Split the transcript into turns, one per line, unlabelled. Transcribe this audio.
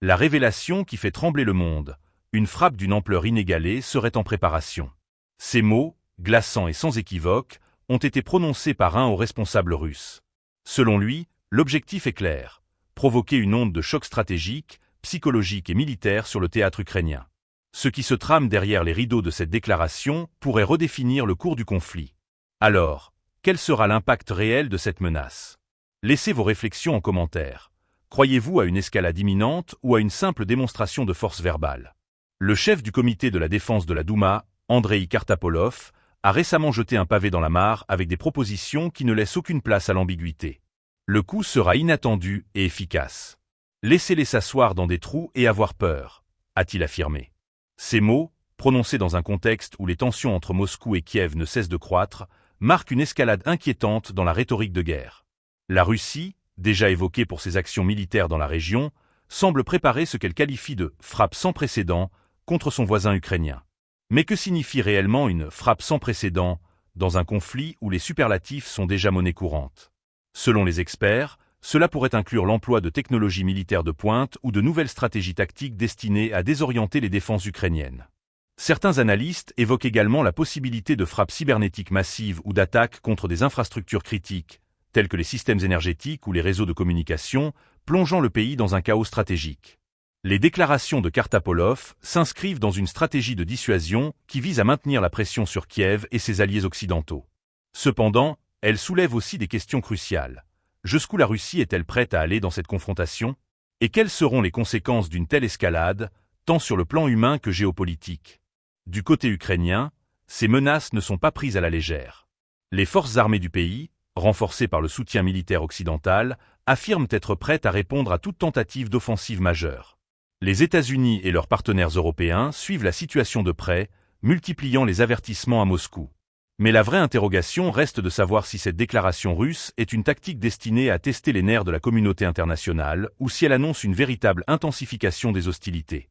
La révélation qui fait trembler le monde, une frappe d'une ampleur inégalée serait en préparation. Ces mots, glaçants et sans équivoque, ont été prononcés par un haut responsable russe. Selon lui, l'objectif est clair, provoquer une onde de choc stratégique, psychologique et militaire sur le théâtre ukrainien. Ce qui se trame derrière les rideaux de cette déclaration pourrait redéfinir le cours du conflit. Alors, quel sera l'impact réel de cette menace? Laissez vos réflexions en commentaire. Croyez-vous à une escalade imminente ou à une simple démonstration de force verbale? Le chef du comité de la défense de la Douma, Andreï Kartapolov, a récemment jeté un pavé dans la mare avec des propositions qui ne laissent aucune place à l'ambiguïté. Le coup sera inattendu et efficace. Laissez-les s'asseoir dans des trous et avoir peur, a-t-il affirmé. Ces mots, prononcés dans un contexte où les tensions entre Moscou et Kiev ne cessent de croître, marquent une escalade inquiétante dans la rhétorique de guerre. La Russie, déjà évoquée pour ses actions militaires dans la région, semble préparer ce qu'elle qualifie de « frappe sans précédent » contre son voisin ukrainien. Mais que signifie réellement une « frappe sans précédent » dans un conflit où les superlatifs sont déjà monnaie courante? Selon les experts, cela pourrait inclure l'emploi de technologies militaires de pointe ou de nouvelles stratégies tactiques destinées à désorienter les défenses ukrainiennes. Certains analystes évoquent également la possibilité de frappes cybernétiques massives ou d'attaques contre des infrastructures critiques, tels que les systèmes énergétiques ou les réseaux de communication, plongeant le pays dans un chaos stratégique. Les déclarations de Kartapolov s'inscrivent dans une stratégie de dissuasion qui vise à maintenir la pression sur Kiev et ses alliés occidentaux. Cependant, elles soulèvent aussi des questions cruciales. Jusqu'où la Russie est-elle prête à aller dans cette confrontation? Et quelles seront les conséquences d'une telle escalade, tant sur le plan humain que géopolitique? Du côté ukrainien, ces menaces ne sont pas prises à la légère. Les forces armées du pays, renforcées par le soutien militaire occidental, affirment être prêtes à répondre à toute tentative d'offensive majeure. Les États-Unis et leurs partenaires européens suivent la situation de près, multipliant les avertissements à Moscou. Mais la vraie interrogation reste de savoir si cette déclaration russe est une tactique destinée à tester les nerfs de la communauté internationale ou si elle annonce une véritable intensification des hostilités.